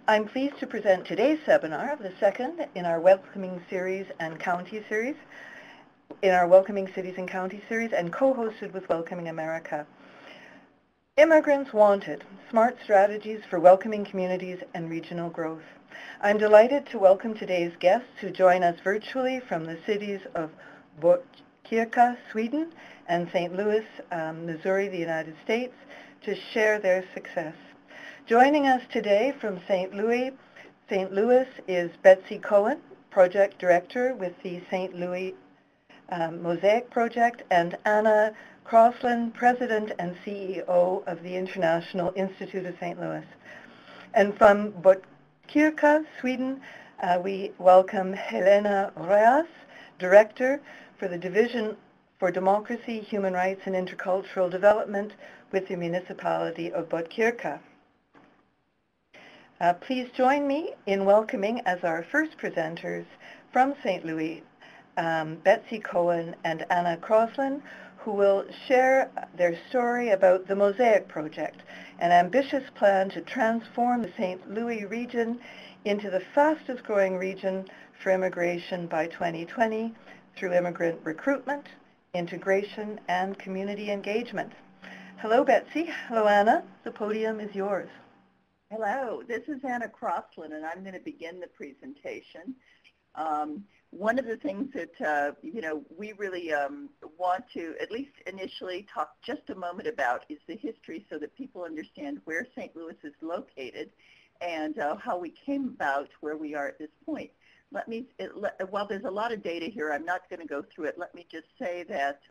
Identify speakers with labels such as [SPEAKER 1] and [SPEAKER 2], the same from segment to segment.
[SPEAKER 1] I'm pleased to present today's seminar, the second in our Welcoming Series and County Series, in our Welcoming Cities and County Series, and co-hosted with Welcoming America. Immigrants Wanted, Smart Strategies for Welcoming Communities and Regional Growth. I'm delighted to welcome today's guests who join us virtually from the cities of Botkyrka, Sweden, and St. Louis, Missouri, the United States, to share their success. Joining us today from St. Louis is Betsy Cohen, Project Director with the St. Louis Mosaic Project, and Anna Crosland, President and CEO of the International Institute of St. Louis. And from Botkyrka, Sweden, we welcome Helena Reyes, Director for the Division for Democracy, Human Rights and Intercultural Development with the Municipality of Botkyrka. Please join me in welcoming as our first presenters from St. Louis, Betsy Cohen and Anna Crosland, who will share their story about the Mosaic Project, an ambitious plan to transform the St. Louis region into the fastest growing region for immigration by 2020 through immigrant recruitment, integration, and community engagement. Hello, Betsy. Hello, Anna. The podium is yours.
[SPEAKER 2] Hello, this is Anna Crosland, and I'm going to begin the presentation. One of the things that we really want to, at least initially, talk just a moment about is the history, so that people understand where St. Louis is located and how we came about where we are at this point. While there's a lot of data here, I'm not going to go through it. Let me just say that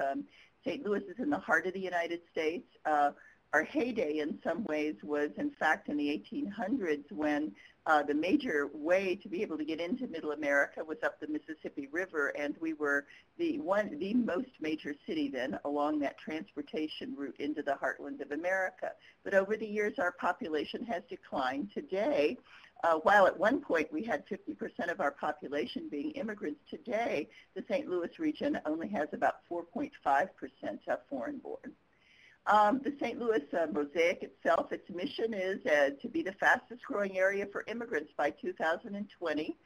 [SPEAKER 2] St. Louis is in the heart of the United States. Our heyday in some ways was, in fact, in the 1800s, when the major way to be able to get into Middle America was up the Mississippi River, and we were the most major city then along that transportation route into the heartland of America. But over the years, our population has declined. Today, while at one point we had 50% of our population being immigrants, today the St. Louis region only has about 4.5% foreign-born. The St. Louis Mosaic itself, its mission is to be the fastest growing area for immigrants by 2020.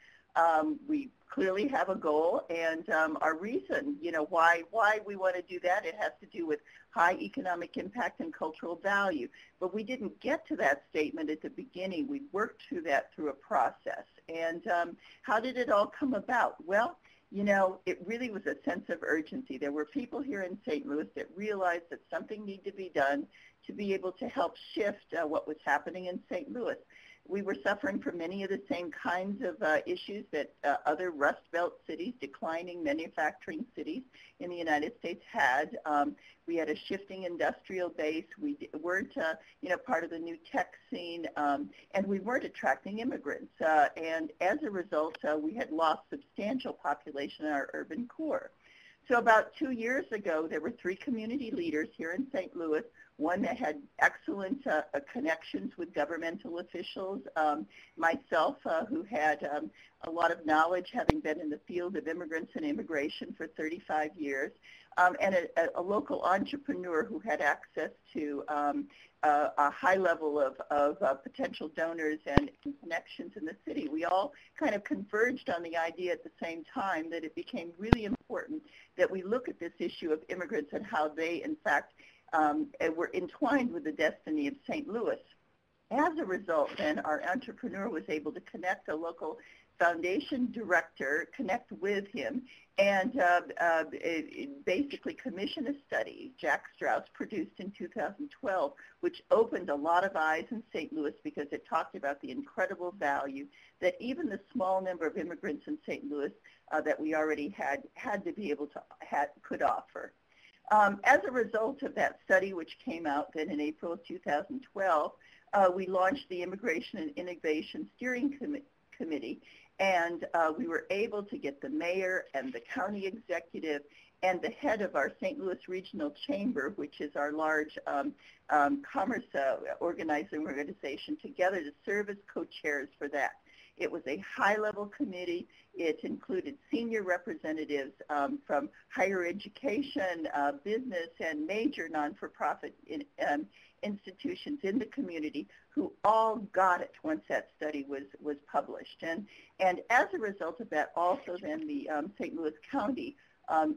[SPEAKER 2] We clearly have a goal, and our reason, why we want to do that, it has to do with high economic impact and cultural value. But we didn't get to that statement at the beginning. We worked through that through a process. And how did it all come about? Well, it really was a sense of urgency. There were people here in St. Louis that realized that something needed to be done to be able to help shift what was happening in St. Louis. We were suffering from many of the same kinds of issues that other Rust Belt cities, declining manufacturing cities in the United States had. We had a shifting industrial base. We weren't, part of the new tech scene, and we weren't attracting immigrants. And as a result, we had lost substantial population in our urban core. So about 2 years ago, there were 3 community leaders here in St. Louis, one that had excellent connections with governmental officials, myself, who had a lot of knowledge, having been in the field of immigrants and immigration for 35 years, and a local entrepreneur who had access to a high level of potential donors and connections in the city. We all kind of converged on the idea at the same time that it became really important that we look at this issue of immigrants and how they, in fact, were entwined with the destiny of St. Louis. As a result, then, our entrepreneur was able to connect a local foundation director, connect with him, and basically commission a study Jack Strauss produced in 2012, which opened a lot of eyes in St. Louis because it talked about the incredible value that even the small number of immigrants in St. Louis that we already had to be able to could offer. As a result of that study, which came out then in April of 2012, we launched the Immigration and Innovation Steering Committee, and we were able to get the mayor and the county executive and the head of our St. Louis Regional Chamber, which is our large commerce organizing organization, together to serve as co-chairs for that. It was a high-level committee. It included senior representatives from higher education, business, and major non-for-profit institutions in the community who all got it once that study was published. And as a result of that, also then the St. Louis County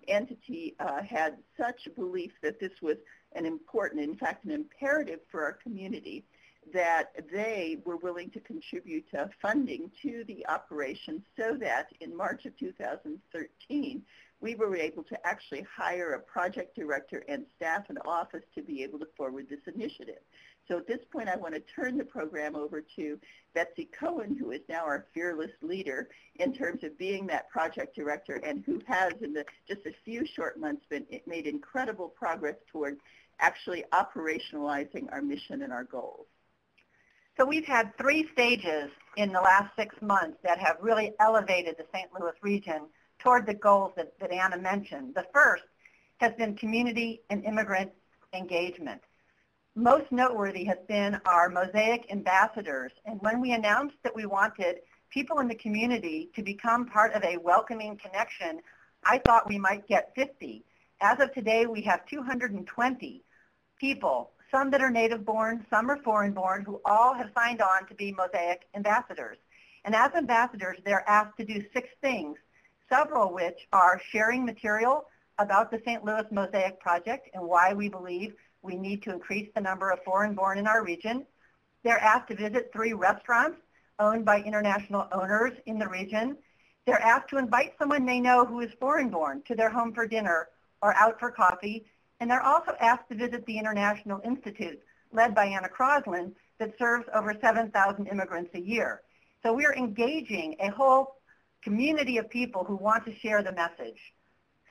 [SPEAKER 2] entity had such belief that this was an important, in fact, an imperative for our community, that they were willing to contribute funding to the operation, so that in March of 2013, we were able to actually hire a project director and staff and office to be able to forward this initiative. So at this point, I want to turn the program over to Betsy Cohen, who is now our fearless leader in terms of being that project director, and who has, in just a few short months, made incredible progress toward actually operationalizing our mission and our goals.
[SPEAKER 3] So we've had 3 stages in the last 6 months that have really elevated the St. Louis region toward the goals that Anna mentioned. The first has been community and immigrant engagement. Most noteworthy has been our Mosaic ambassadors. And when we announced that we wanted people in the community to become part of a welcoming connection, I thought we might get 50. As of today, we have 220 people, some that are native-born, some are foreign-born, who all have signed on to be Mosaic ambassadors. And as ambassadors, they're asked to do 6 things, several of which are sharing material about the St. Louis Mosaic Project and why we believe we need to increase the number of foreign-born in our region. They're asked to visit 3 restaurants owned by international owners in the region. They're asked to invite someone they know who is foreign-born to their home for dinner or out for coffee. And they're also asked to visit the International Institute, led by Anna Crosland, that serves over 7,000 immigrants a year. So we're engaging a whole community of people who want to share the message.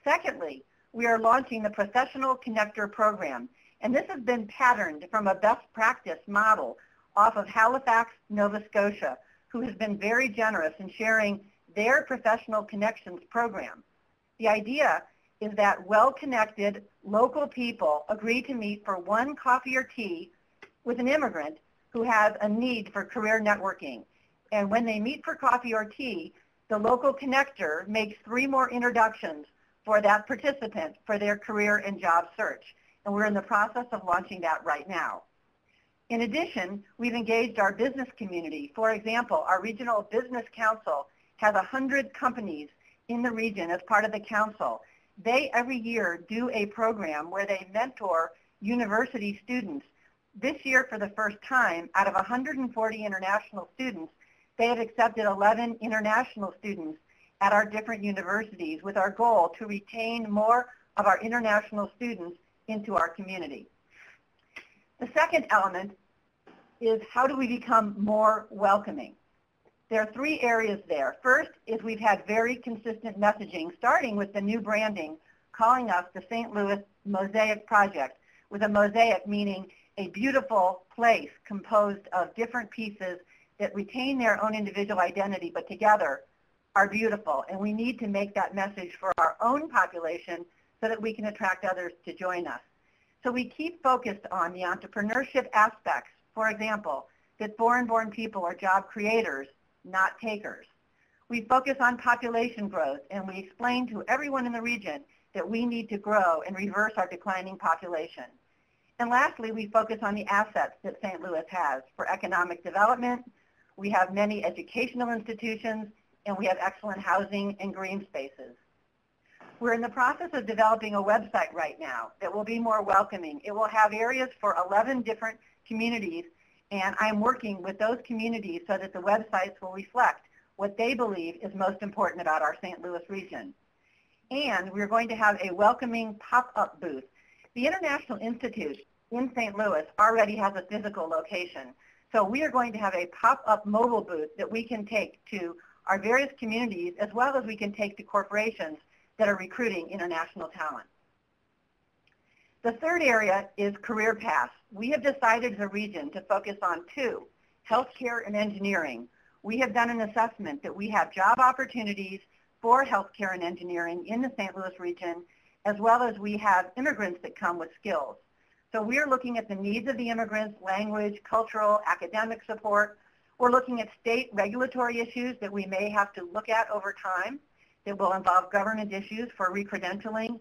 [SPEAKER 3] Secondly, we are launching the Professional Connector Program. And this has been patterned from a best practice model off of Halifax, Nova Scotia, who has been very generous in sharing their Professional Connections program. The idea is that well-connected local people agree to meet for 1 coffee or tea with an immigrant who has a need for career networking. And when they meet for coffee or tea, the local connector makes 3 more introductions for that participant for their career and job search. And we're in the process of launching that right now. In addition, we've engaged our business community. For example, our Regional Business Council has 100 companies in the region as part of the council. They every year do a program where they mentor university students. This year, for the first time, out of 140 international students, they have accepted 11 international students at our different universities, with our goal to retain more of our international students into our community. The second element is, how do we become more welcoming? There are 3 areas there. First is we've had very consistent messaging, starting with the new branding, calling us the St. Louis Mosaic Project, with a mosaic meaning a beautiful place composed of different pieces that retain their own individual identity, but together are beautiful. And we need to make that message for our own population so that we can attract others to join us. So we keep focused on the entrepreneurship aspects. For example, that foreign-born people are job creators, not takers. We focus on population growth, and we explain to everyone in the region that we need to grow and reverse our declining population. And lastly, we focus on the assets that St. Louis has for economic development. We have many educational institutions, and we have excellent housing and green spaces. We're in the process of developing a website right now that will be more welcoming. It will have areas for 11 different communities, and I'm working with those communities so that the websites will reflect what they believe is most important about our St. Louis region. And we're going to have a welcoming pop-up booth. The International Institute in St. Louis already has a physical location. So we are going to have a pop-up mobile booth that we can take to our various communities, as well as we can take to corporations that are recruiting international talent. The third area is career paths. We have decided as a region to focus on 2, healthcare and engineering. We have done an assessment that we have job opportunities for healthcare and engineering in the St. Louis region, as well as we have immigrants that come with skills. So we are looking at the needs of the immigrants, language, cultural, academic support. We're looking at state regulatory issues that we may have to look at over time that will involve government issues for recredentialing.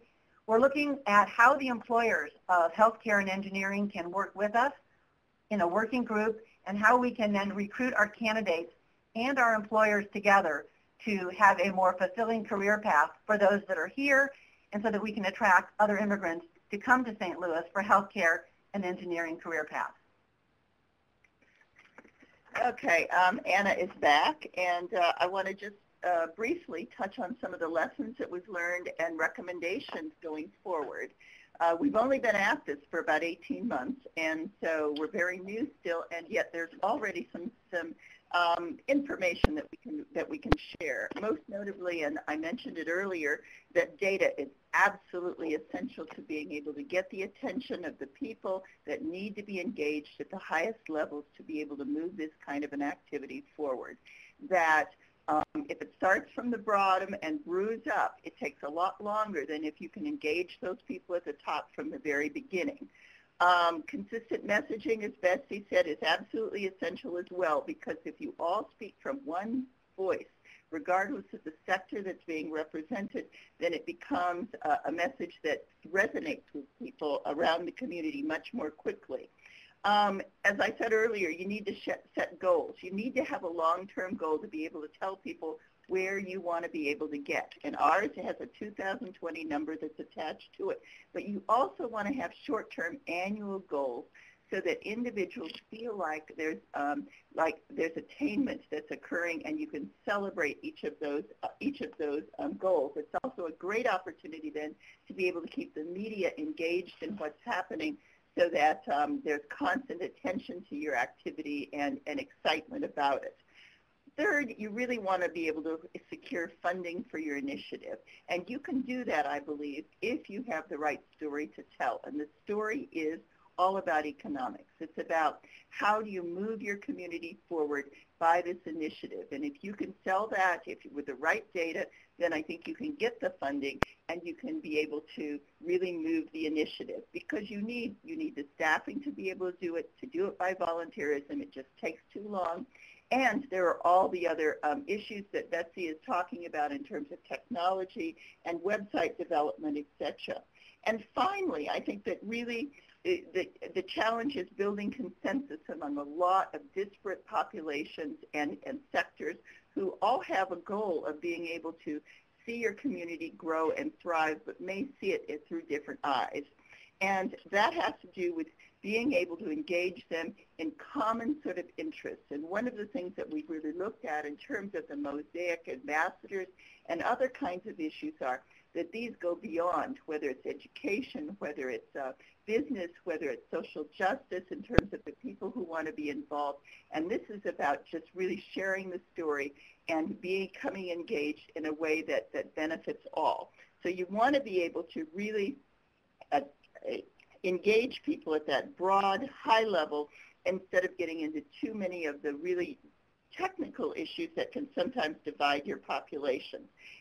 [SPEAKER 3] We're looking at how the employers of healthcare and engineering can work with us in a working group, and how we can then recruit our candidates and our employers together to have a more fulfilling career path for those that are here, and so that we can attract other immigrants to come to St. Louis for healthcare and engineering career paths.
[SPEAKER 2] Okay, Anna is back, and I want to just briefly touch on some of the lessons that we've learned and recommendations going forward. We've only been at this for about 18 months, and so we're very new still, and yet there's already some information that we can share. Most notably, and I mentioned it earlier, that data is absolutely essential to being able to get the attention of the people that need to be engaged at the highest levels to be able to move this kind of an activity forward. That if it starts from the bottom and brews up, it takes a lot longer than if you can engage those people at the top from the very beginning. Consistent messaging, as Betsy said, is absolutely essential as well, because if you all speak from one voice, regardless of the sector that's being represented, then it becomes a message that resonates with people around the community much more quickly. As I said earlier, you need to set goals. You need to have a long-term goal to be able to tell people where you want to be able to get. And ours has a 2020 number that's attached to it. But you also want to have short-term annual goals so that individuals feel like there's attainment that's occurring, and you can celebrate each of those goals. It's also a great opportunity then to be able to keep the media engaged in what's happening, so that there's constant attention to your activity and excitement about it. Third, you really want to be able to secure funding for your initiative. And you can do that, I believe, if you have the right story to tell. And the story is all about economics. It's about how do you move your community forward by this initiative. And if you can sell that with the right data, then I think you can get the funding and you can be able to really move the initiative, because you need the staffing to be able to do it by volunteerism. It just takes too long. And there are all the other issues that Betsy is talking about in terms of technology and website development, etc. And finally, I think that really the challenge is building consensus among a lot of disparate populations and sectors who all have a goal of being able to see your community grow and thrive, but may see it through different eyes. And that has to do with being able to engage them in common sort of interests. And one of the things that we've really looked at in terms of the Mosaic ambassadors and other kinds of issues are that these go beyond, whether it's education, whether it's business, whether it's social justice, in terms of the people who want to be involved. And this is about just really sharing the story and becoming engaged in a way that benefits all. So you want to be able to really engage people at that broad, high level, instead of getting into too many of the really technical issues that can sometimes divide your population.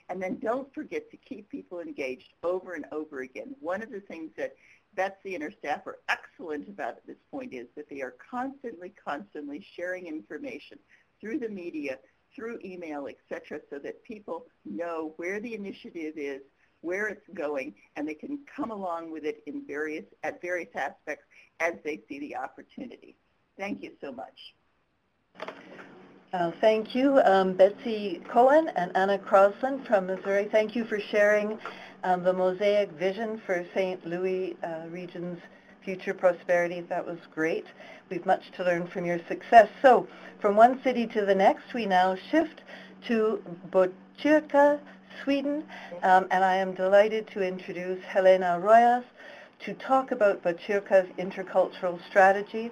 [SPEAKER 2] And then don't forget to keep people engaged over and over again. One of the things that Betsy and her staff are excellent about at this point is that they are constantly sharing information through the media, through email, etc., so that people know where the initiative is, where it's going, and they can come along with it in various aspects as they see the opportunity. Thank you so much.
[SPEAKER 1] Thank you, Betsy Cohen and Anna Crosland from Missouri. Thank you for sharing the Mosaic vision for St. Louis region's future prosperity. That was great. We've much to learn from your success. So from one city to the next, we now shift to Botkyrka, Sweden, and I am delighted to introduce Helena Rojas to talk about Botkyrka's intercultural strategy,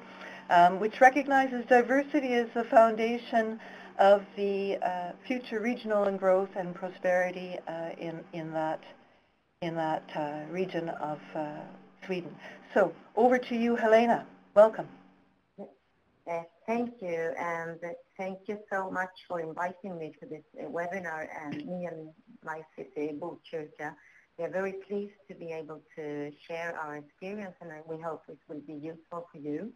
[SPEAKER 1] which recognizes diversity as the foundation of the future regional and growth and prosperity in that region of Sweden. So over to you, Helena. Welcome.
[SPEAKER 4] Thank you, and thank you so much for inviting me to this webinar, and me and my city, Botkyrka. We are very pleased to be able to share our experience, and we hope it will be useful for you.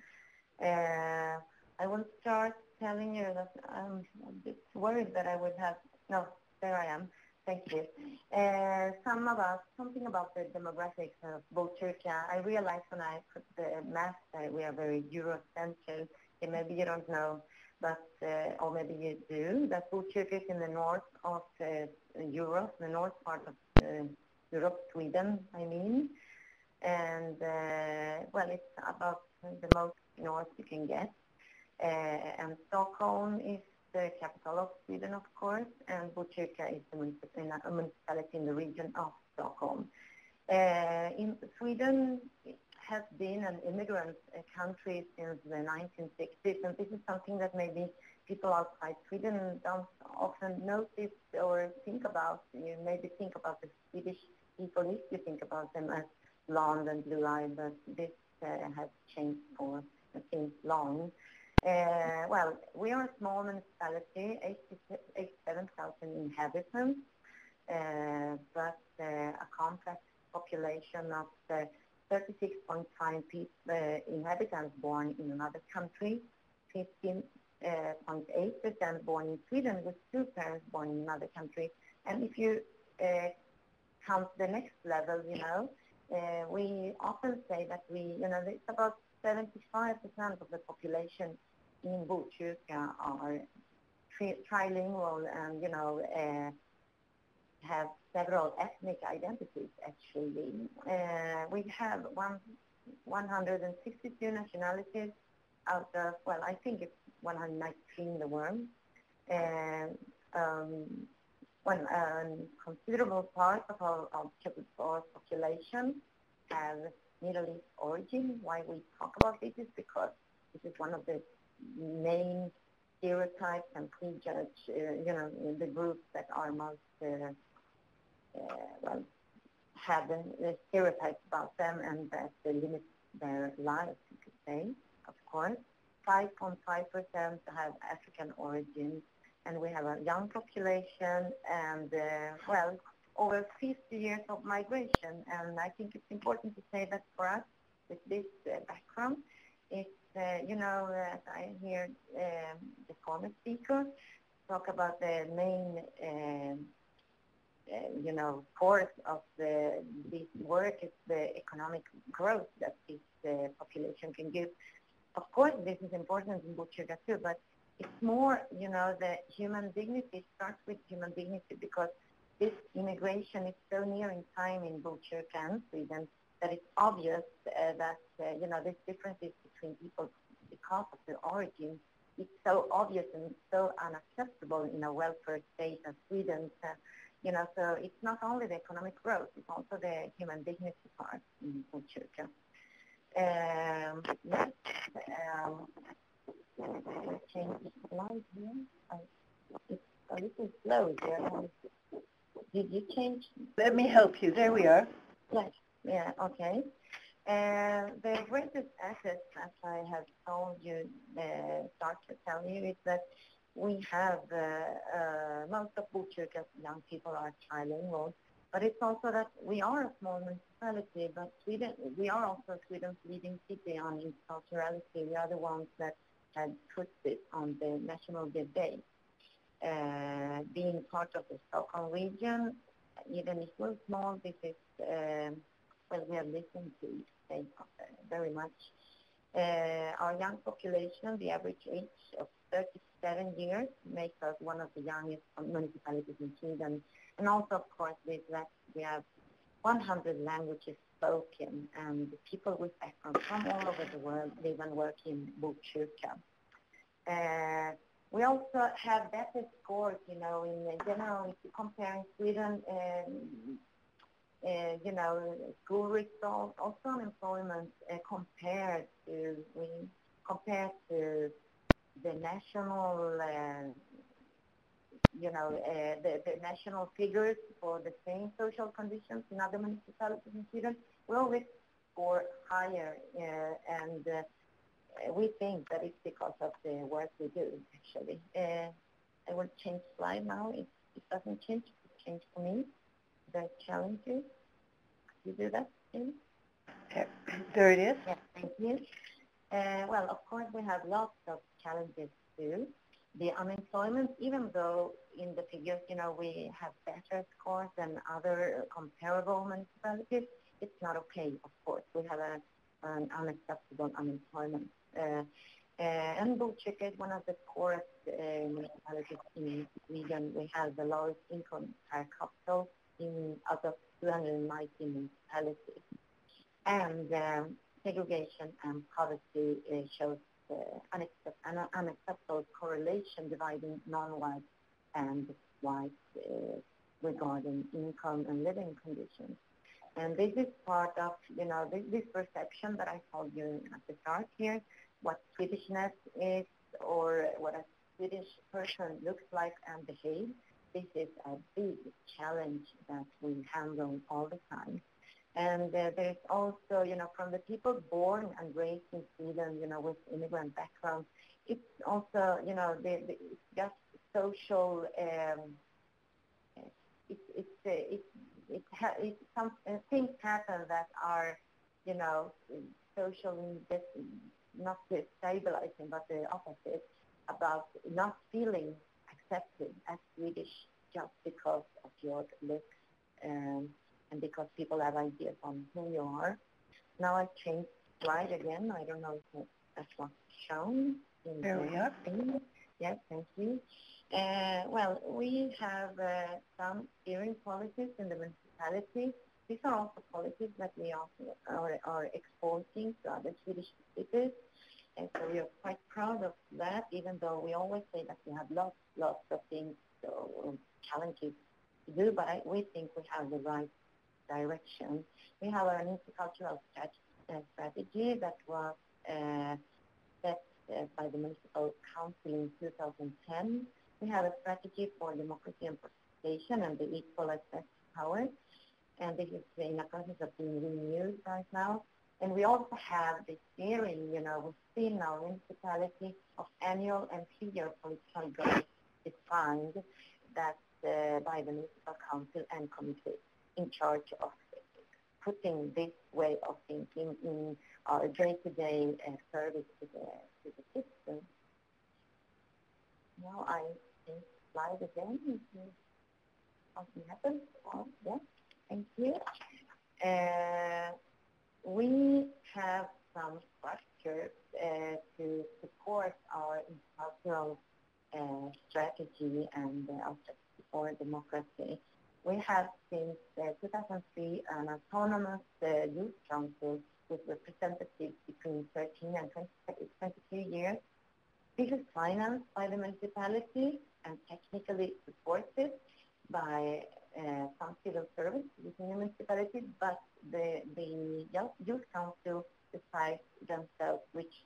[SPEAKER 4] I will start telling you that I'm a bit worried that I would have, no, there I am. Thank you. Something about the demographics of Botkyrka. I realized when I put the map that we are very Eurocentric, and maybe you don't know, but or maybe you do, that Botkyrka is in the north of Europe, the north part of Europe, Sweden, I mean. And, well, it's about the most north you can get. And Stockholm is the capital of Sweden, of course, and Botkyrka is a municipality in the region of Stockholm. In Sweden, it has been an immigrant country since the 1960s, and this is something that maybe people outside Sweden don't often notice or think about. You maybe think about the Swedish people if you think about them as blonde and blue-eyed, but this has changed for since long. Well, we are a small municipality, 87,000 inhabitants, but a compact population of 36.5 inhabitants born in another country, 15.8% born in Sweden with two parents born in another country. And if you count the next level, we often say that it's about 75% of the population in Botkyrka are trilingual and, have several ethnic identities, actually. We have 162 nationalities out of, well, I think it's 119 in the world. And one considerable part of our population have Middle East origin. Why we talk about this is because this is one of the main stereotypes and prejudge, the groups that are most, have the stereotypes about them and that they limit their lives, you could say, of course. 5.5% have African origin, and we have a young population and, over 50 years of migration. And I think it's important to say that for us, with this background, it's, as I hear the former speaker talk about the main, force of this work is the economic growth that this population can give. Of course, this is important in Botkyrka too, but it's more, the human dignity starts with human dignity because this immigration is so near in time in Botkyrka and Sweden that it's obvious that, these differences between people because of their origin, it's so obvious and so unacceptable in a welfare state as Sweden. So it's not only the economic growth, it's also the human dignity part in Botkyrka. Change the slide here. It's a little slow here. Did you change?
[SPEAKER 1] Let me help you. There we are.
[SPEAKER 4] Yes. Yeah, okay. The greatest asset, as I have told you, start to tell you, is that we have most of Botkyrka's young people are trilingual, but it's also that we are a small municipality, but we are also Sweden's leading city on interculturality. We are the ones that had put this on the national debate. Being part of the Stockholm region, even if we're small, this is, we have listened to say very much. Our young population, the average age of 37 years, makes us one of the youngest municipalities in Sweden. And also, of course, with that, we have 100 languages spoken, and people with background from all over the world live and work in Botkyrka. We also have better scores, in general, if you compare in Sweden, school results, also unemployment compared to the national, the national figures for the same social conditions in other municipalities in Sweden, we always score higher, and we think that it's because of the work we do, actually. I will change slide now. If it doesn't change, it changes for me. The challenges. You do that, please?
[SPEAKER 1] Okay. There it is.
[SPEAKER 4] Yes, thank you. Well, of course, we have lots of challenges too. the unemployment, even though in the figures, we have better scores than other comparable municipalities, it's not okay, of course. We have an unacceptable unemployment. And Botkyrka is one of the poorest municipalities in Sweden. We have the lowest income per capita out of 219 municipalities. And segregation and poverty shows an unacceptable correlation dividing non-white and white regarding income and living conditions. And this is part of, this perception that I told you at the start here, what Swedishness is or what a Swedish person looks like and behaves. This is a big challenge that we handle all the time. And there's also, from the people born and raised in Sweden, with immigrant background, it's also, it's just social, some things happen that are, socially not stabilizing, but the opposite, about not feeling accepted as Swedish just because of your looks and because people have ideas on who you are. Now I've changed slide again. I don't know if that's what's shown.
[SPEAKER 1] There we are.
[SPEAKER 4] Yes, thank you. Well, we have some steering policies in the municipality. These are also policies that we also are exporting to other Swedish cities. And so we are quite proud of that, even though we always say that we have lots of things, challenges to do, but we think we have the right direction. We have an intercultural strategy that was set by the Municipal Council in 2010. We have a strategy for democracy and participation and the equal access power, and this is in a process of being renewed right now. And we also have the steering, within our municipality of annual and 3-year political goals defined that by the Municipal Council and Committee in charge of putting this way of thinking in our day-to-day service to the system. Now I think slide again. Something happens. Oh, yeah. Thank you. We have some structures to support our intercultural strategy and for democracy. We have since 2003 an autonomous youth council with representatives between 13 and 23 years. This is financed by the municipality and technically supported by some civil service within the municipality, but the youth council decides themselves which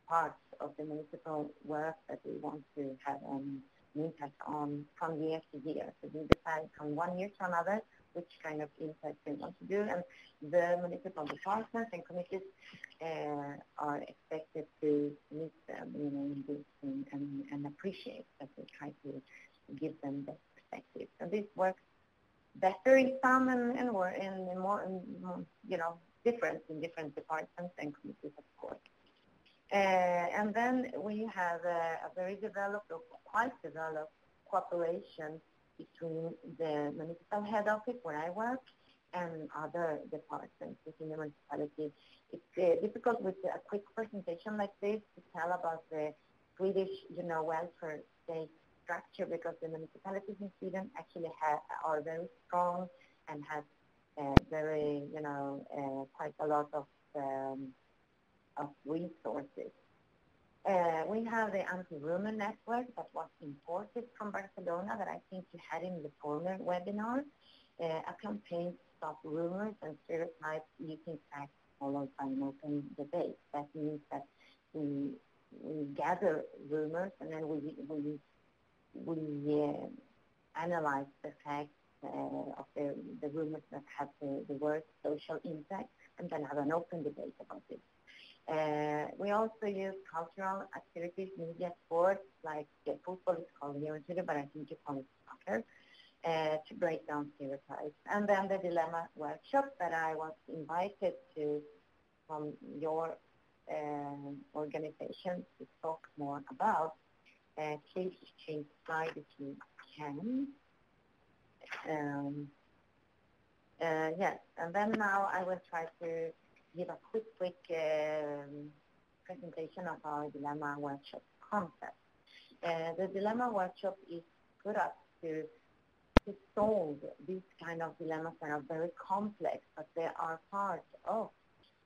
[SPEAKER 4] parts of the municipal work that we want to have an impact on from year to year. So we decide from one year to another which kind of impact we want to do, and the municipal departments and committees are expected to meet them, in this and appreciate that we try to give them that perspective. And this works better in some and more different in different departments and committees, of course. And then we have a very developed, or quite developed, cooperation between the municipal head office where I work and other departments within the municipality. It's difficult with a quick presentation like this to tell about the Swedish, welfare state structure, because the municipalities in Sweden actually are very strong and have very, quite a lot of resources. We have the anti-rumor network that was imported from Barcelona that I think you had in the former webinar, a campaign to stop rumors and stereotypes using facts followed by an open debate. That means that we gather rumors and then we analyze the facts of the rumors that have the worst social impact and then have an open debate about it. We also use cultural activities, media, sports, like football is called here in Sweden, but I think you call it soccer, to break down stereotypes. And then the dilemma workshop that I was invited to from your organization to talk more about. Please change slide if you can. Yes, and then now I will try to give a quick presentation of our dilemma workshop concept. The dilemma workshop is put up to solve these kind of dilemmas that are very complex, but they are part of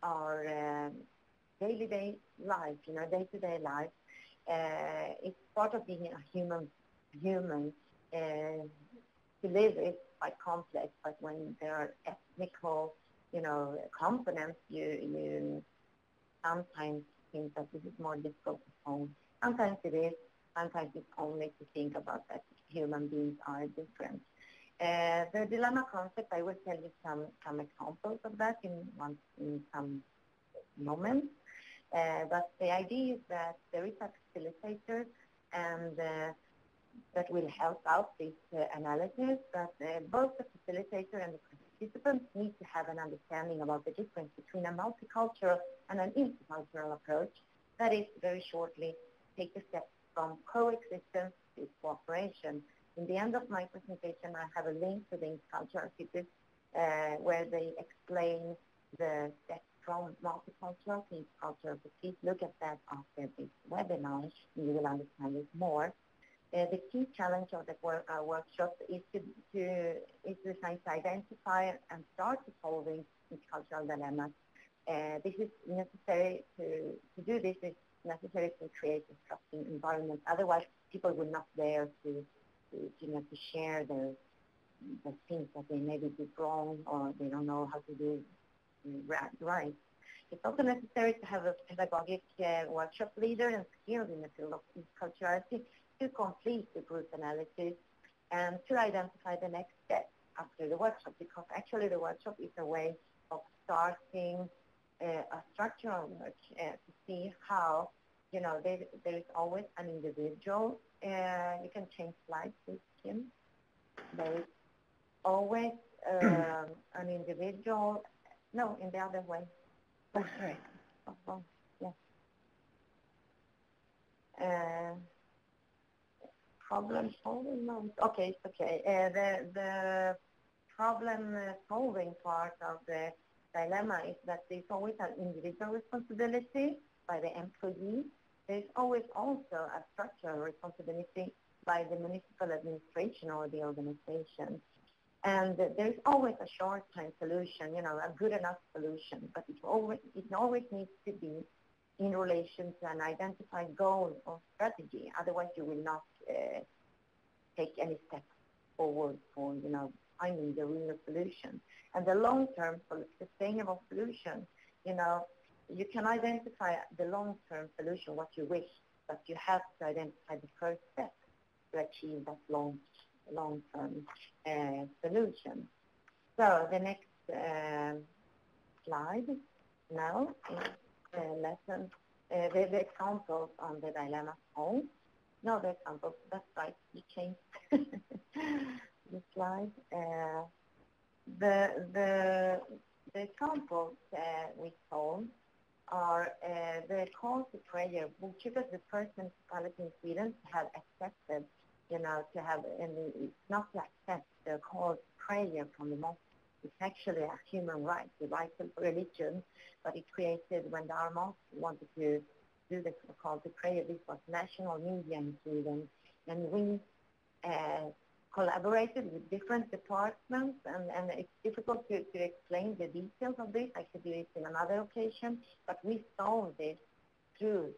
[SPEAKER 4] our daily life, day-to-day life. It's part of being a human. To live is quite complex, but when there are ethnical, components, you sometimes think that this is more difficult to solve. Sometimes it is. Sometimes it's only to think about that human beings are different. The dilemma concept, I will tell you some examples of that in some moments. But the idea is that there is a facilitator and that will help out this analysis, but both the facilitator and the participants need to have an understanding about the difference between a multicultural and an intercultural approach. That is, very shortly, take the steps from coexistence to cooperation. In the end of my presentation, I have a link to the Intercultural Cities where they explain the steps from multicultural to intercultural. So please look at that after this webinar, and you will understand it more. The key challenge of the workshop is to identify and start solving intercultural dilemmas. This is necessary to do this. It's necessary to create a trusting environment. Otherwise, people will not dare to share the things that they maybe did wrong or they don't know how to do right. It's also necessary to have a pedagogic workshop leader and skilled in the field of interculturality to complete the group analysis and to identify the next step after the workshop, because actually the workshop is a way of starting a structural work to see how, there is always an individual. You can change slides, please, Kim. There is always an individual. No, in the other way.
[SPEAKER 1] Oh, sorry.
[SPEAKER 4] Oh, yeah. Problem solving? No. Okay, it's okay. The problem solving part of the dilemma is that there's always an individual responsibility by the employee. There's always also a structural responsibility by the municipal administration or the organization. And there's always a short-term solution, a good enough solution, but it always needs to be in relation to an identified goal or strategy. Otherwise, you will not take any steps forward for, finding the real solution. And the long-term sustainable solution, you can identify the long-term solution, what you wish, but you have to identify the first step to achieve that long-term solution. So the next slide now is the lesson, the examples on the dilemma home. No, the examples, that's right, you changed the slide. The examples we solved are the call to prayer. Botkyrka is the first municipality in Sweden to have accepted, to have, and it's not to accept the call to prayer from the mosque. It's actually a human right, the right of religion, but it created when our mosque wanted to do the call to prayer. This was national media in Sweden, and we collaborated with different departments, and it's difficult to explain the details of this. I could do it in another occasion, but we solved it through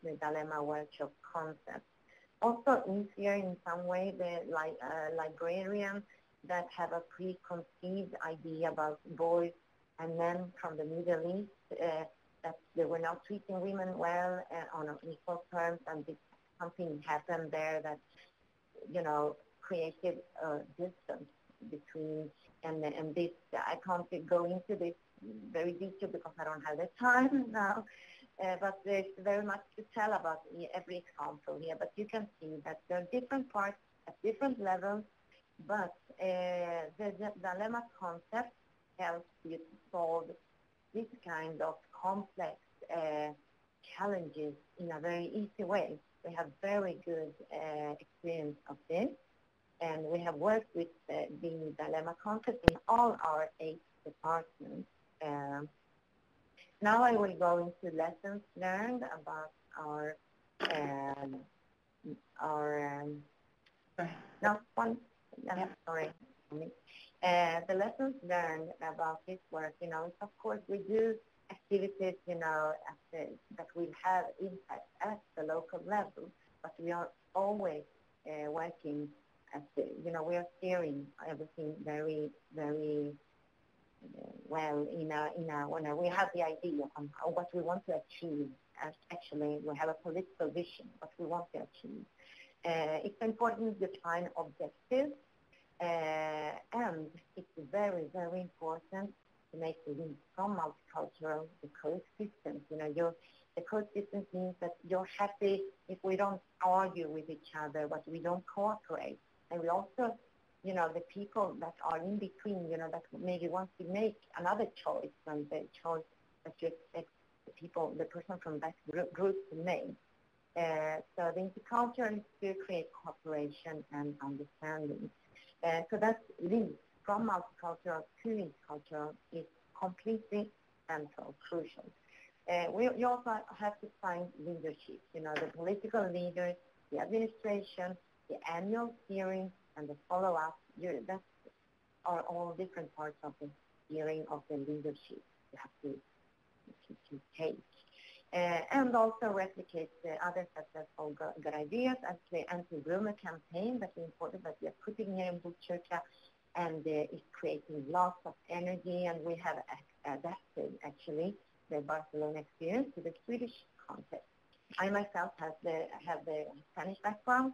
[SPEAKER 4] the dilemma workshop concept. Also easier in some way, the librarians that have a preconceived idea about boys and men from the Middle East, that they were not treating women well on equal terms, and something happened there that, created a distance between, and this, I can't go into this very detail because I don't have the time now, but there's very much to tell about every example here, but you can see that there are different parts at different levels, but the dilemma concept helps you to solve this kind of complex challenges in a very easy way. We have very good experience of this, and we have worked with the dilemma concept in all our 8 departments. Now I will go into lessons learned about our the lessons learned about this work, is of course we do activities, that will have impact at the local level, but we are always working at we are steering everything very, very well when we have the idea on what we want to achieve. Actually, we have a political vision, what we want to achieve. It's important to define objectives, and it's very, very important to make the link from multicultural to coexistence. The coexistence means that you're happy if we don't argue with each other, but we don't cooperate. And we also, the people that are in between, that maybe want to make another choice than the choice that you expect the person from that group to make. So the intercultural is to create cooperation and understanding. So that link from multicultural to intercultural is completely central, crucial. You also have to find leadership, the political leaders, the administration, the annual hearing, and the follow-up. That are all different parts of the steering of the leadership you have to take. And also replicate the other successful good ideas, as the anti-rumor campaign that is important that we are putting here in Botkyrka, and it's creating lots of energy, and we have adapted actually the Barcelona experience to the Swedish context. I myself have the Spanish background,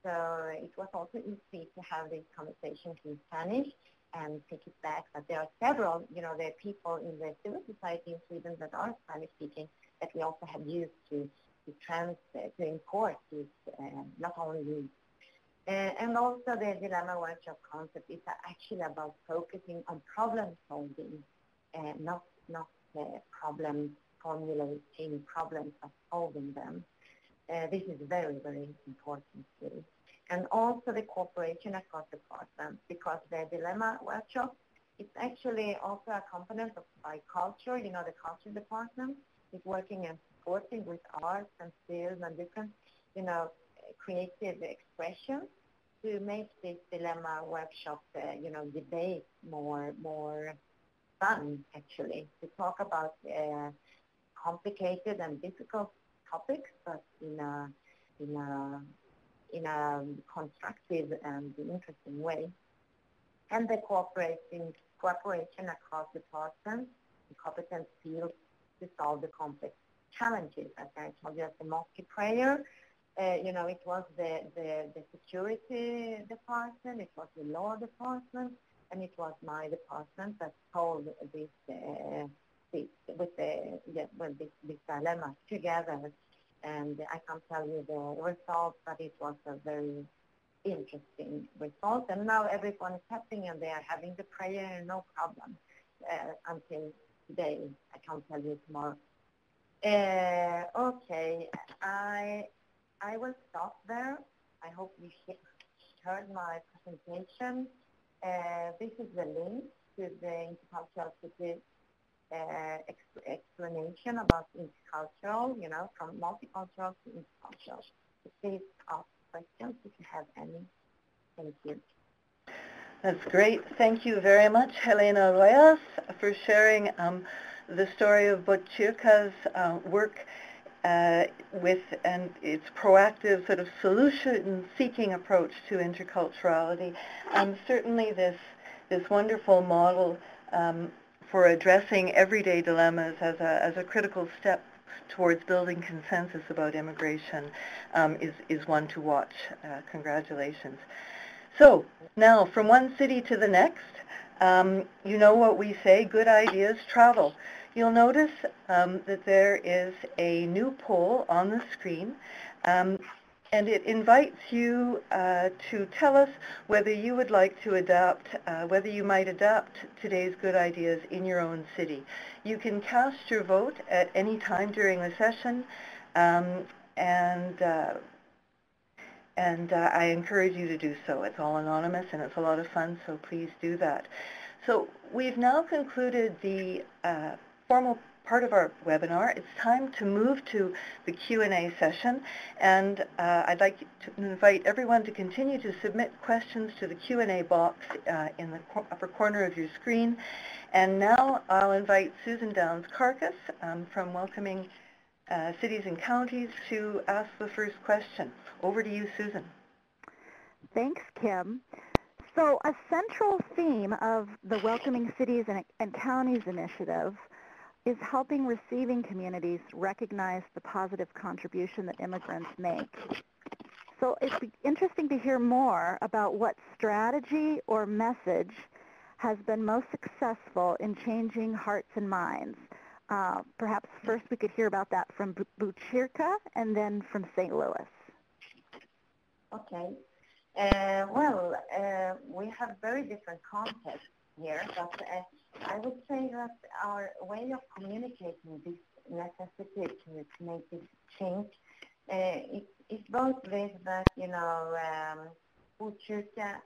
[SPEAKER 4] so it was also easy to have these conversations in Spanish and take it back. But there are several, there are people in the civil society in Sweden that are Spanish speaking that we also have used to import this, not only use. And also the dilemma workshop concept is actually about focusing on problem solving, not problem formulating problems, but solving them. This is very, very important too. And also the cooperation across departments, because the dilemma workshop is actually also a component of by culture. The culture department is working and supporting with arts and film and different, creative expression to make this dilemma workshop, debate more fun, actually, to talk about complicated and difficult topics, but in a constructive and interesting way. And the cooperation across departments, the competence fields to solve the complex challenges. As I told you, as the multi-prayer, it was the security department, it was the law department, and it was my department that solved this dilemma together. And I can't tell you the results, but it was a very interesting result. And now everyone is happy and they are having the prayer, no problem, until today. I can't tell you tomorrow. Okay, I will stop there. I hope you heard my presentation. This is the link to the intercultural city explanation about intercultural, from multicultural to intercultural. So please ask questions if you have any. Thank you.
[SPEAKER 1] That's great. Thank you very much, Helena Reyes, for sharing the story of Botkyrka's work with and its proactive sort of solution-seeking approach to interculturality. Certainly this wonderful model for addressing everyday dilemmas as a critical step towards building consensus about immigration is one to watch. Congratulations. So now, from one city to the next, you know what we say, good ideas travel. You'll notice that there is a new poll on the screen, and it invites you to tell us whether you would like to adapt, whether you might adapt today's good ideas in your own city. You can cast your vote at any time during the session, and And I encourage you to do so. It's all anonymous and it's a lot of fun, so please do that. So we've now concluded the formal part of our webinar. It's time to move to the Q&A session, and I'd like to invite everyone to continue to submit questions to the Q&A box in the upper corner of your screen. And now I'll invite Susan Downs-Carcass from Welcoming Cities and Counties to ask the first question. Over to you, Susan.
[SPEAKER 5] Thanks, Kim. So a central theme of the Welcoming Cities and Counties initiative is helping receiving communities recognize the positive contribution that immigrants make. So it's interesting to hear more about what strategy or message has been most successful in changing hearts and minds. Perhaps first we could hear about that from Botkyrka and then from St. Louis.
[SPEAKER 4] Okay. We have very different contexts here, but I would say that our way of communicating this necessity to make this change, it's both with that, Botkyrka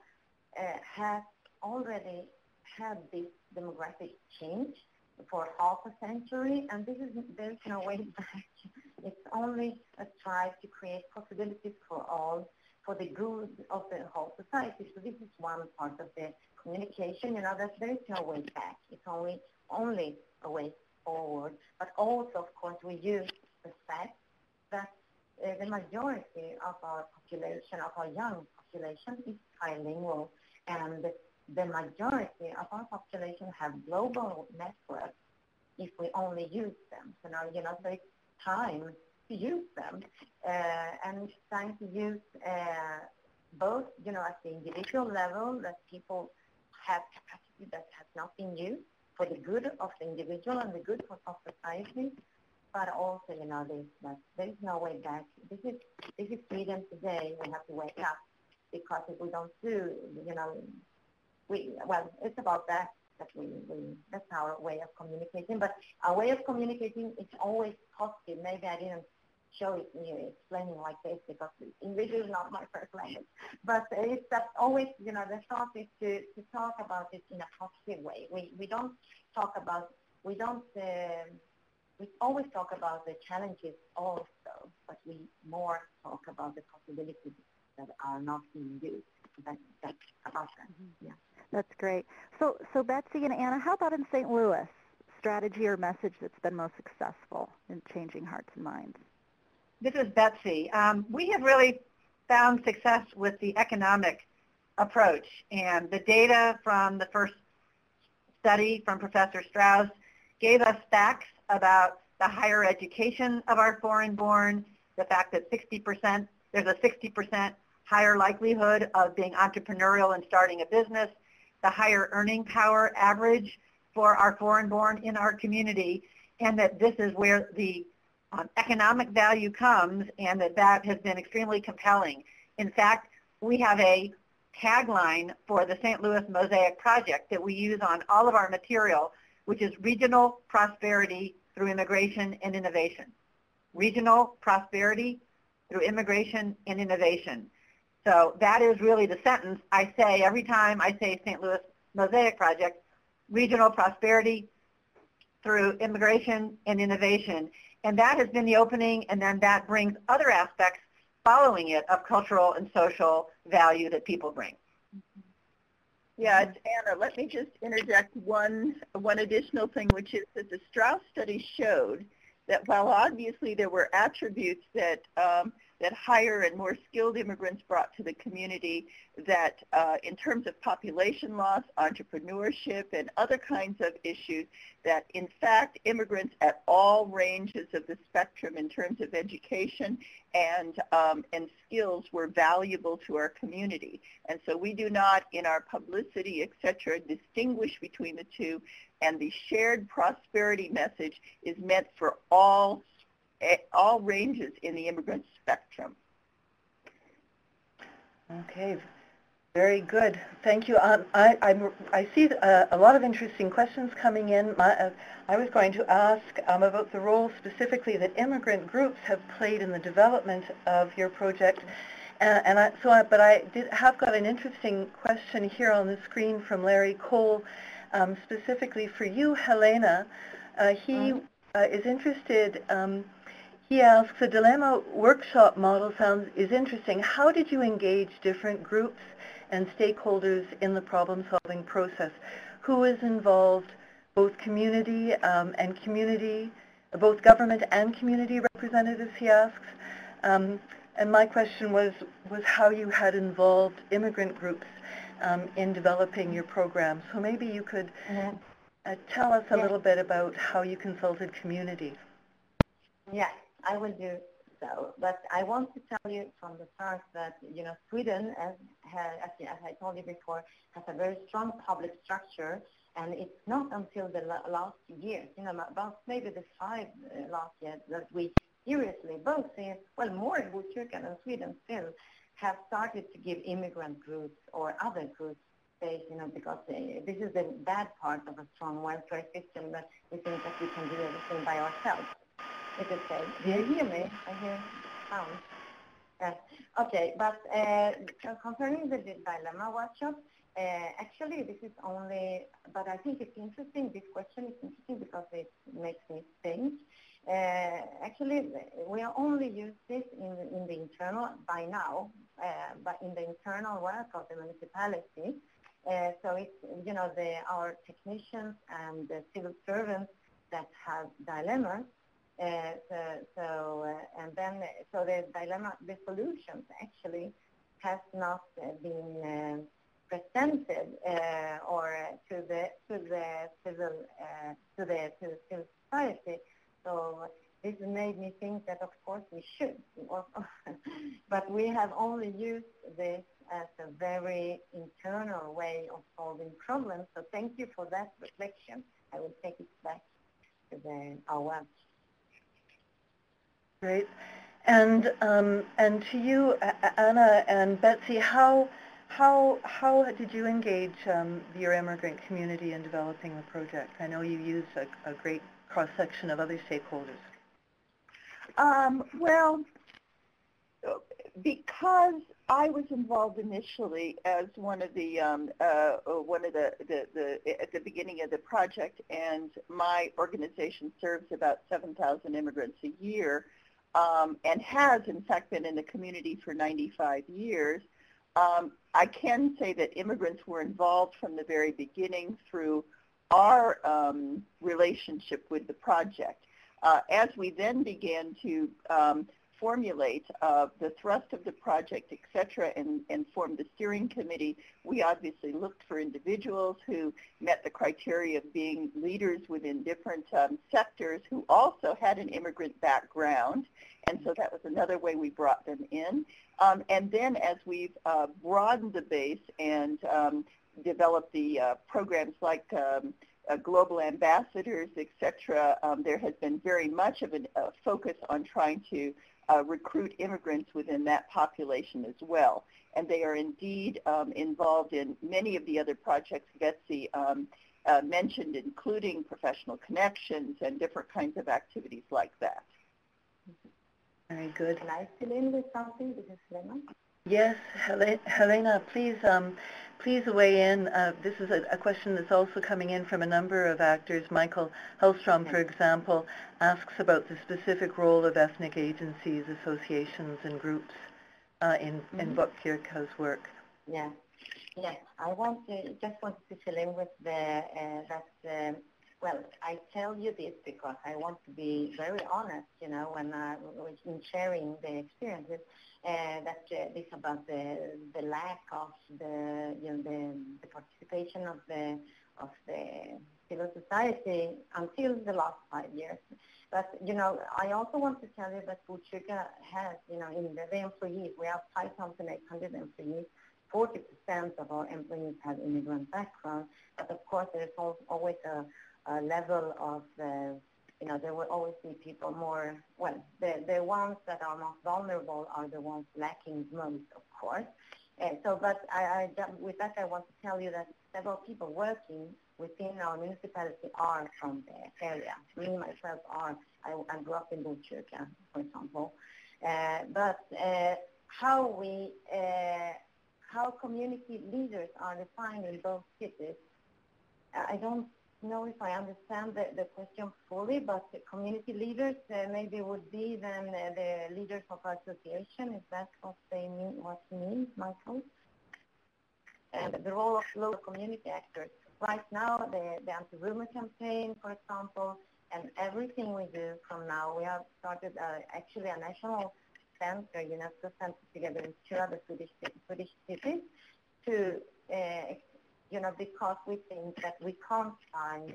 [SPEAKER 4] has already had this demographic change for half a century, and there's no way back. It's only a try to create possibilities for all, for the good of the whole society. So this is one part of the communication, that there is no way back. It's only a way forward. But also, of course, we use the fact that the majority of our population, of our young population, is trilingual, and the majority of our population have global networks if we only use them. So now, so it's time to use them, and it's time to use both, at the individual level, that people have capacity that has not been used for the good of the individual and the good of society, but also, there is no way back. This is freedom today. We have to wake up, because if we don't do, it's about that that's our way of communicating. But our way of communicating is always positive. Maybe I didn't show it explaining like this, because English is not my first language. But it's that always, the thought is to talk about it in a positive way. We don't talk about, we always talk about the challenges also, but we more talk about the possibilities that are not being used. That's about that.
[SPEAKER 5] Mm-hmm. Yeah, that's great. So Betsy and Anna, how about in St. Louis? Strategy or message that's been most successful in changing hearts and minds?
[SPEAKER 3] This is Betsy. We have really found success with the economic approach, and the data from the first study from Professor Strauss gave us facts about the higher education of our foreign-born, the fact that there's a 60% higher likelihood of being entrepreneurial and starting a business, the higher earning power average for our foreign-born in our community, and that this is where the economic value comes, and that has been extremely compelling. In fact, we have a tagline for the St. Louis Mosaic project that we use on all of our material, which is regional prosperity through immigration and innovation. Regional prosperity through immigration and innovation. So that is really the sentence I say every time I say St. Louis Mosaic project, regional prosperity through immigration and innovation. And that has been the opening, and then that brings other aspects following it of cultural and social value that people bring.
[SPEAKER 2] Yeah, it's Anna. Let me just interject one additional thing, which is that the Strauss study showed that while obviously there were attributes that that higher and more skilled immigrants brought to the community, that in terms of population loss, entrepreneurship, and other kinds of issues, that in fact immigrants at all ranges of the spectrum in terms of education and skills were valuable to our community. And so we do not, in our publicity, et cetera, distinguish between the two, and the shared prosperity message is meant for all ranges in the immigrant spectrum.
[SPEAKER 1] Okay, very good. Thank you. I see a lot of interesting questions coming in. I was going to ask about the role specifically that immigrant groups have played in the development of your project, But I have got an interesting question here on the screen from Larry Cole, specifically for you, Helena. He is interested. He asks, the dilemma workshop model is interesting. How did you engage different groups and stakeholders in the problem-solving process? Who is involved, both community and community, both government and community representatives, he asks. And my question was how you had involved immigrant groups in developing your program. So maybe you could tell us a little bit about how you consulted community.
[SPEAKER 4] Yes, I will do so. But I want to tell you from the start that, Sweden, as I told you before, has a very strong public structure. And it's not until the last years, about maybe the 5 last years, that we seriously, both more in Botkyrka and Sweden still, have started to give immigrant groups or other groups space, because this is the bad part of a strong welfare system, that we think that we can do everything by ourselves. It is said. Do you hear me? I hear sound. Yes. Okay, but concerning the dilemma workshop, actually this is only, but I think it's interesting, this question is interesting because it makes me think. Actually, we only use this in the internal, by now, but in the internal work of the municipality. So it's, our technicians and the civil servants that have dilemmas. So the dilemma, the solutions actually has not been presented or to the civil society. So this made me think that of course we should, but we have only used this as a very internal way of solving problems. So thank you for that reflection. I will take it back to our work.
[SPEAKER 1] Great. And to you, Anna and Betsy, how did you engage your immigrant community in developing the project? I know you used a great cross-section of other stakeholders.
[SPEAKER 2] Well, because I was involved initially as one of the at the beginning of the project, and my organization serves about 7,000 immigrants a year, and has in fact been in the community for 95 years. I can say that immigrants were involved from the very beginning through our relationship with the project. As we then began to formulate the thrust of the project, etc., and form the steering committee, we obviously looked for individuals who met the criteria of being leaders within different sectors who also had an immigrant background. And so that was another way we brought them in. And then as we've broadened the base and developed the programs like global ambassadors, etc., there has been very much of a focus on trying to recruit immigrants within that population as well. And they are indeed involved in many of the other projects Betsy mentioned, including professional connections and different kinds of activities like that.
[SPEAKER 1] Very good.
[SPEAKER 4] Can I fill in with something? This is Helena.
[SPEAKER 1] Yes, Helena, please weigh in. This is a question that's also coming in from a number of actors. Michael Hellstrom, for example, asks about the specific role of ethnic agencies, associations, and groups in Botkyrka's work.
[SPEAKER 4] Yeah. I just wanted to fill in with well, I tell you this because I want to be very honest, when in sharing the experiences, that this about the lack of the participation of the civil society until the last 5 years. But I also want to tell you that Botkyrka has, in the employees, we have 5,800 employees. 40% of our employees have immigrant background, but of course there is always a level of, there will always be people more, the ones that are most vulnerable are the ones lacking most, of course. But with that I want to tell you that several people working within our municipality are from the area. Me, myself, I grew up in Botkyrka, for example. But how community leaders are defined in both cities. I don't know if I understand the question fully, but the community leaders maybe would be then the leaders of association. Is that what they mean? What means, Michael? And the role of local community actors. Right now, the anti-rumor campaign, for example, and everything we do from now, we have started actually a national center, UNESCO center, together with 2 other Swedish cities to, because we think that we can't find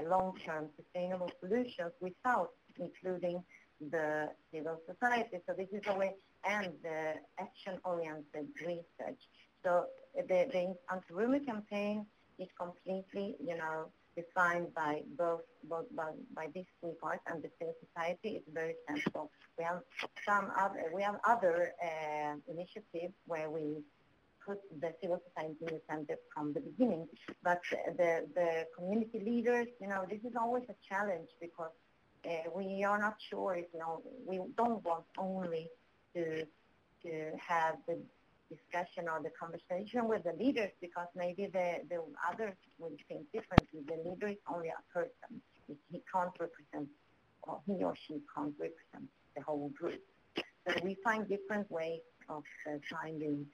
[SPEAKER 4] long-term sustainable solutions without including the civil society. So this is a way, and the action-oriented research. So the anti-rumor campaign is completely, defined by by these 3 parts, and the civil society is very central. We have other initiatives where we put the civil society in the center from the beginning. But the community leaders, this is always a challenge because we are not sure if, we don't want only to have the discussion or the conversation with the leaders, because maybe the others will think differently. The leader is only a person. He can't represent, or he or she can't represent the whole group. So we find different ways of finding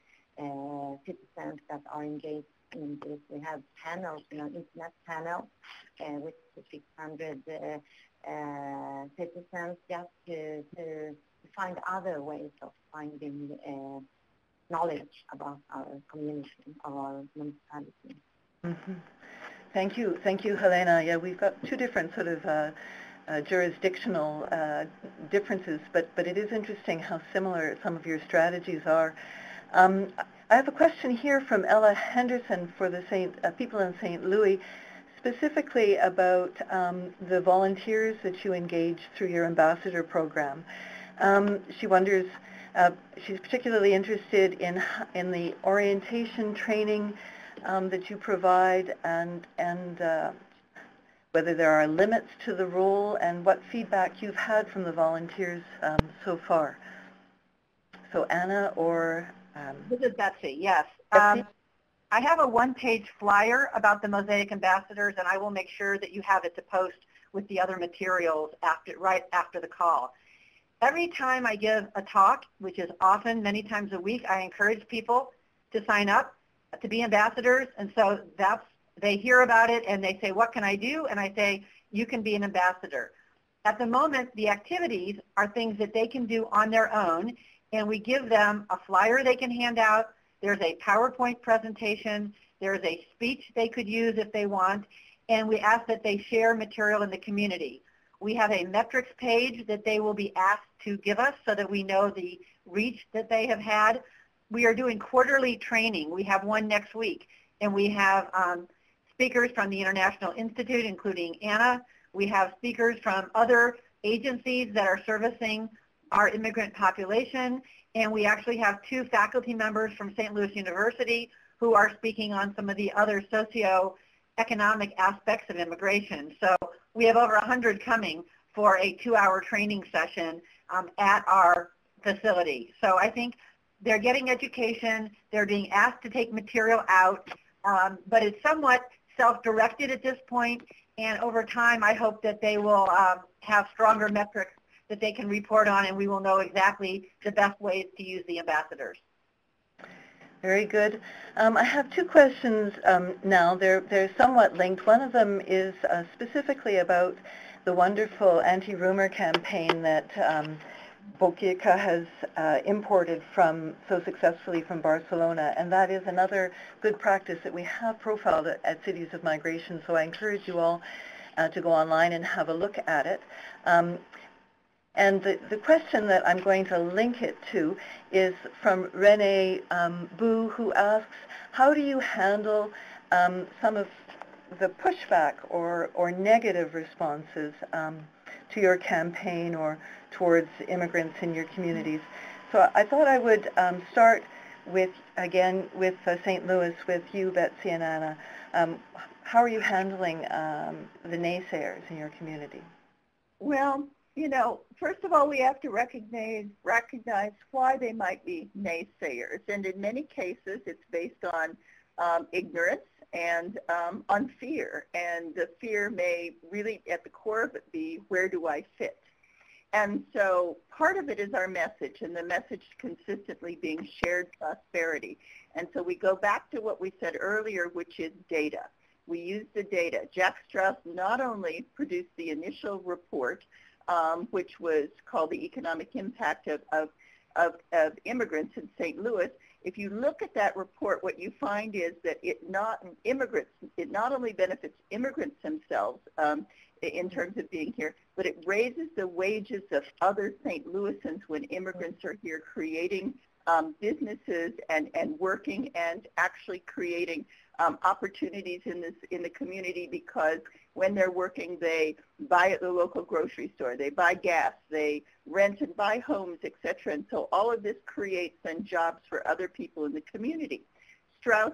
[SPEAKER 4] citizens that are engaged in this. We have panels, internet panels with 600 citizens, just to find other ways of finding knowledge about our community, our municipality.
[SPEAKER 1] Mm-hmm. Thank you, Helena. Yeah, we've got 2 different sort of jurisdictional differences, but it is interesting how similar some of your strategies are. I have a question here from Ella Henderson for the people in St. Louis, specifically about the volunteers that you engage through your ambassador program. She wonders, she's particularly interested in the orientation training that you provide, and whether there are limits to the role, and what feedback you've had from the volunteers so far. So Anna or...
[SPEAKER 3] This is Betsy, yes.
[SPEAKER 1] Betsy?
[SPEAKER 3] I have a 1-page flyer about the Mosaic ambassadors, and I will make sure that you have it to post with the other materials right after the call. Every time I give a talk, which is often many times a week, I encourage people to sign up to be ambassadors. And so they hear about it and they say, what can I do? And I say, you can be an ambassador. At the moment, the activities are things that they can do on their own, and we give them a flyer they can hand out. There's a PowerPoint presentation. There's a speech they could use if they want, and we ask that they share material in the community. We have a metrics page that they will be asked to give us so that we know the reach that they have had. We are doing quarterly training. We have one next week, and we have speakers from the International Institute, including Anna. We have speakers from other agencies that are servicing our immigrant population, and we actually have 2 faculty members from St. Louis University who are speaking on some of the other socio-economic aspects of immigration. So we have over 100 coming for a 2-hour training session at our facility. So I think they're getting education, they're being asked to take material out, but it's somewhat self-directed at this point, and over time I hope that they will have stronger metrics that they can report on, and we will know exactly the best ways to use the ambassadors.
[SPEAKER 1] Very good. I have 2 questions now. They're somewhat linked. One of them is specifically about the wonderful anti-rumor campaign that Botkyrka has imported so successfully from Barcelona, and that is another good practice that we have profiled at Cities of Migration, so I encourage you all to go online and have a look at it. And the question that I'm going to link it to is from Renee Boo, who asks, how do you handle some of the pushback or negative responses to your campaign or towards immigrants in your communities? So I thought I would start with St. Louis, with you, Betsy and Anna. How are you handling the naysayers in your community?
[SPEAKER 2] Well, first of all, we have to recognize why they might be naysayers. And in many cases, it's based on ignorance and on fear. And the fear may really, at the core of it, be, where do I fit? And so part of it is our message, and the message consistently being shared prosperity. And so we go back to what we said earlier, which is data. We use the data. Jack Strauss not only produced the initial report, which was called The Economic Impact of Immigrants in St. Louis. If you look at that report, what you find is that it not only benefits immigrants themselves in terms of being here, but it raises the wages of other St. Louisans when immigrants are here, creating businesses and working and actually creating opportunities in the community, because when they're working, they buy at the local grocery store, they buy gas, they rent and buy homes, etc. And so all of this creates then jobs for other people in the community. Strauss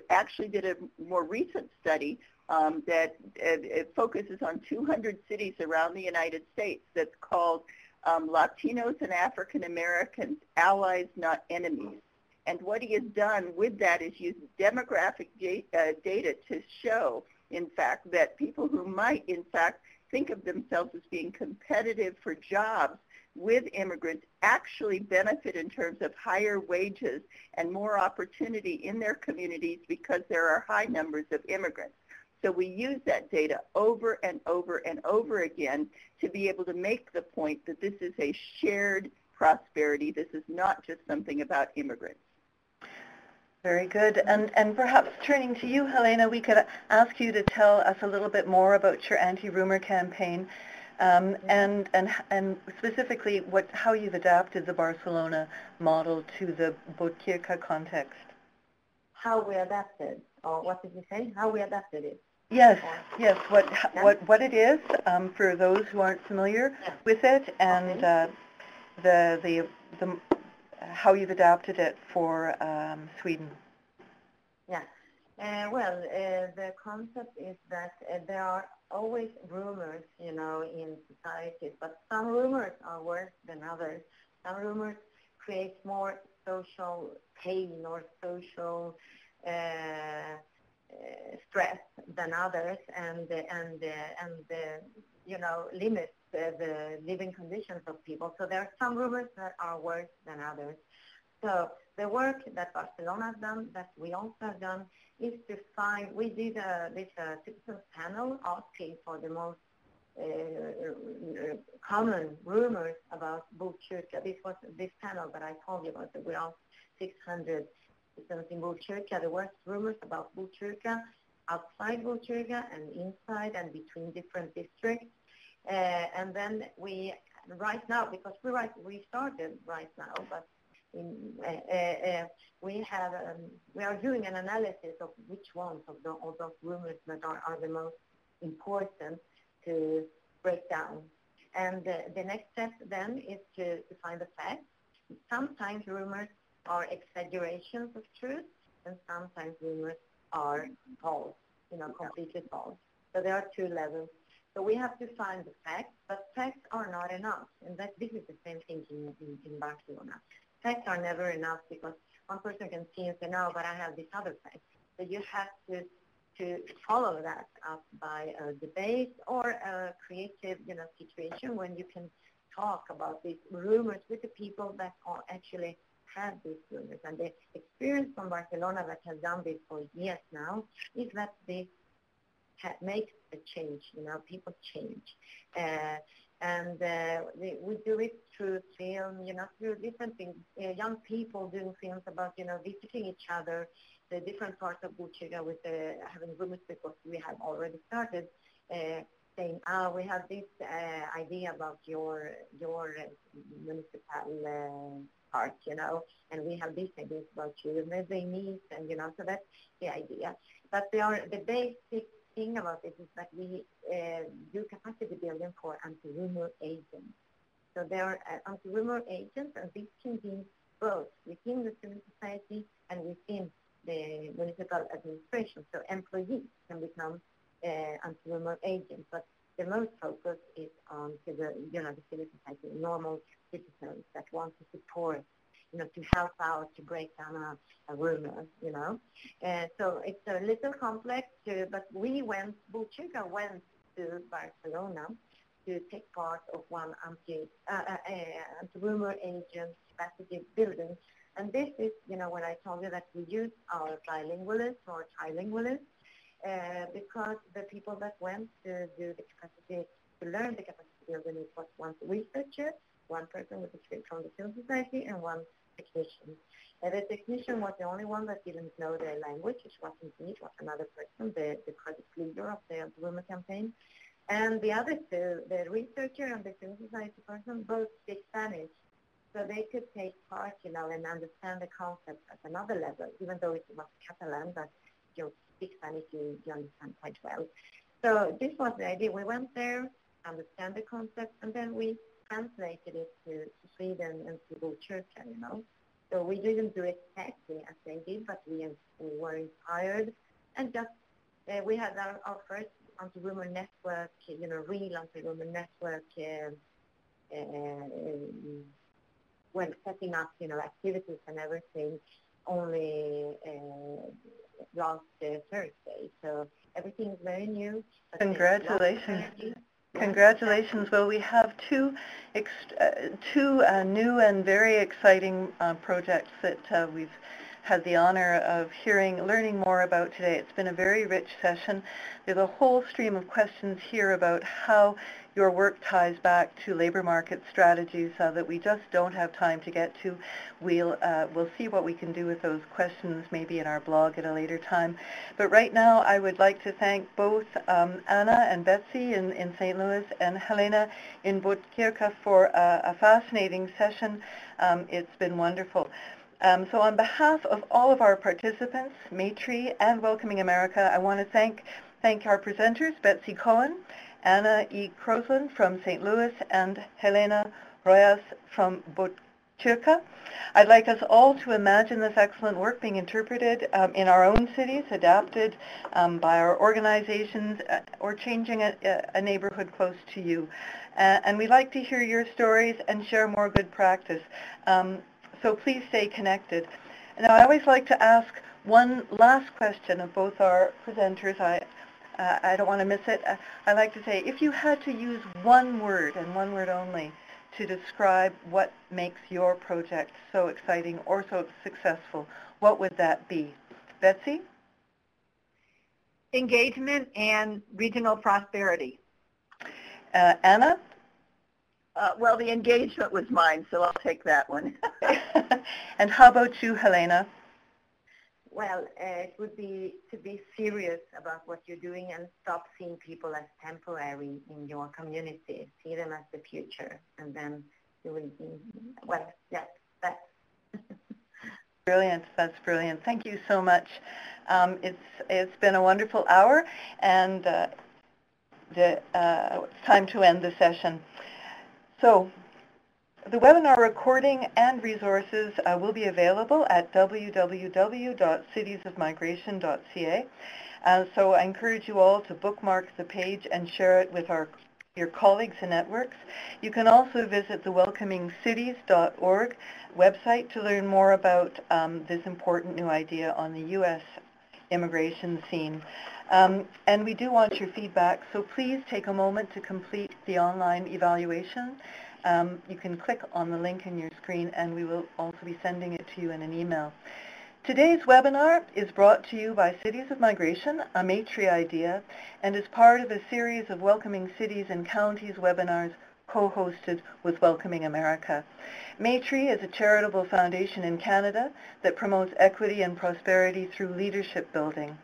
[SPEAKER 2] actually did a more recent study that it focuses on 200 cities around the United States that's called Latinos and African Americans, Allies, Not Enemies. And what he has done with that is use demographic data to show, in fact, that people who might, in fact, think of themselves as being competitive for jobs with immigrants actually benefit in terms of higher wages and more opportunity in their communities because there are high numbers of immigrants. So we use that data over and over and over again to be able to make the point that this is a shared prosperity. This is not just something about immigrants.
[SPEAKER 1] Very good. And perhaps turning to you, Helena, we could ask you to tell us a little bit more about your anti-rumor campaign and specifically how you've adapted the Barcelona model to the Botkyrka context.
[SPEAKER 4] How we adapted, or what did you say? How we adapted it?
[SPEAKER 1] Yes, yes. What it is for those who aren't familiar with it, and the how you've adapted it for Sweden.
[SPEAKER 4] Yeah. Well, the concept is that there are always rumors, in society, but some rumors are worse than others. Some rumors create more social pain or social stress than others, and limits the living conditions of people. So there are some rumors that are worse than others. So the work that Barcelona has done, that we also have done, is to find, we did this citizens panel asking for the most common rumors about Botkyrka. This panel that I told you about, that we asked 600 citizens in Botkyrka, the worst rumors about Botkyrka, outside Botkyrka and inside and between different districts. And then we, right now, because we started right now, but we are doing an analysis of which ones of those rumors that are the most important to break down. And the next step then is to find the facts. Sometimes rumors are exaggerations of truth, and sometimes rumors are false, completely false. So there are two levels. So we have to find the facts, but facts are not enough. And this is the same thing in Barcelona. Facts are never enough, because one person can see and say, no, but I have this other fact. So you have to follow that up by a debate or a creative, situation when you can talk about these rumors with the people that are actually have these rumors. And the experience from Barcelona that has done this for years now is that this makes a change. People change. And we do it through film, through different things. Young people doing films about, visiting each other, the different parts of Botkyrka with having rumors, because we have already started saying, we have this idea about your municipal part, and we have these ideas about you, and then they meet, and, so that's the idea. But the basic thing about this is that we do capacity building for anti-rumor agents. So there are anti-rumor agents, and this can be both within the civil society and within the municipal administration. So employees can become anti-rumor agents, but the most focus is on the to help out, to break down a rumor, So it's a little complex, but Botkyrka went to Barcelona to take part of one anti-rumor agent strategy building. And this is, when I told you that we use our bilingualists or trilingualists, because the people that went to do the capacity, to learn the capacity building, it was one researcher, one person with experience from the civil society, and one technician. The technician was the only one that didn't know the language, which wasn't me, it was another person, the project leader of the rumor campaign. And the other two, the researcher and the civil society person, both speak Spanish. So they could take part, and understand the concept at another level, even though it was Catalan, but you speak Spanish, you understand quite well. So this was the idea. We went there, understand the concept, and then we translated it to Sweden and to Botkyrka, So we didn't do it exactly as they did, but we were inspired. And just, we had our first anti-rumor network, real anti-rumor network, when setting up, activities and everything, only last Thursday. So everything is very new.
[SPEAKER 1] Congratulations. Congratulations. Well, we have two new and very exciting projects that we've had the honor of learning more about today. It's been a very rich session. There's a whole stream of questions here about how your work ties back to labor market strategies that we just don't have time to get to. We'll see what we can do with those questions maybe in our blog at a later time. But right now I would like to thank both Anna and Betsy in St. Louis and Helena in Botkyrka for a fascinating session. It's been wonderful. So on behalf of all of our participants, Maitree and Welcoming America, I want to thank our presenters, Betsy Cohen, Anna E. Crosland from St. Louis, and Helena Royas from Botkyrka. I'd like us all to imagine this excellent work being interpreted in our own cities, adapted by our organizations, or changing a neighborhood close to you. And we'd like to hear your stories and share more good practice. So please stay connected. Now, I always like to ask one last question of both our presenters. I don't want to miss it. I like to say, if you had to use one word and one word only to describe what makes your project so exciting or so successful, what would that be? Betsy?
[SPEAKER 3] Engagement and regional prosperity.
[SPEAKER 1] Anna?
[SPEAKER 2] Well, the engagement was mine, so I'll take that one.
[SPEAKER 1] And how about you, Helena?
[SPEAKER 4] Well, it would be to be serious about what you're doing and stop seeing people as temporary in your community. See them as the future, and then you will be, well, yeah, that's.
[SPEAKER 1] Brilliant. That's brilliant. Thank you so much. It's been a wonderful hour, and it's time to end the session. So the webinar recording and resources will be available at www.citiesofmigration.ca. So I encourage you all to bookmark the page and share it with your colleagues and networks. You can also visit the welcomingcities.org website to learn more about this important new idea on the U.S. immigration scene. And we do want your feedback, so please take a moment to complete the online evaluation. You can click on the link in your screen, and we will also be sending it to you in an email. Today's webinar is brought to you by Cities of Migration, a Maitree idea, and is part of a series of Welcoming Cities and Counties webinars co-hosted with Welcoming America. Maitree is a charitable foundation in Canada that promotes equity and prosperity through leadership building.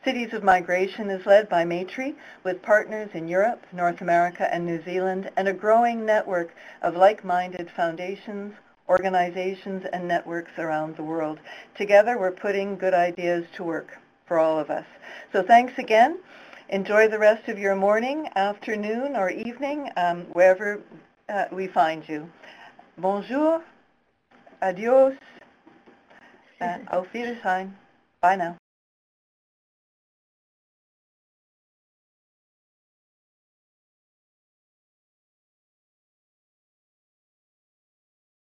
[SPEAKER 1] Cities of Migration is led by Maitree with partners in Europe, North America, and New Zealand, and a growing network of like-minded foundations, organizations, and networks around the world. Together, we're putting good ideas to work for all of us. So thanks again. Enjoy the rest of your morning, afternoon, or evening, wherever we find you. Bonjour, adios, auf Wiedersehen. Bye now.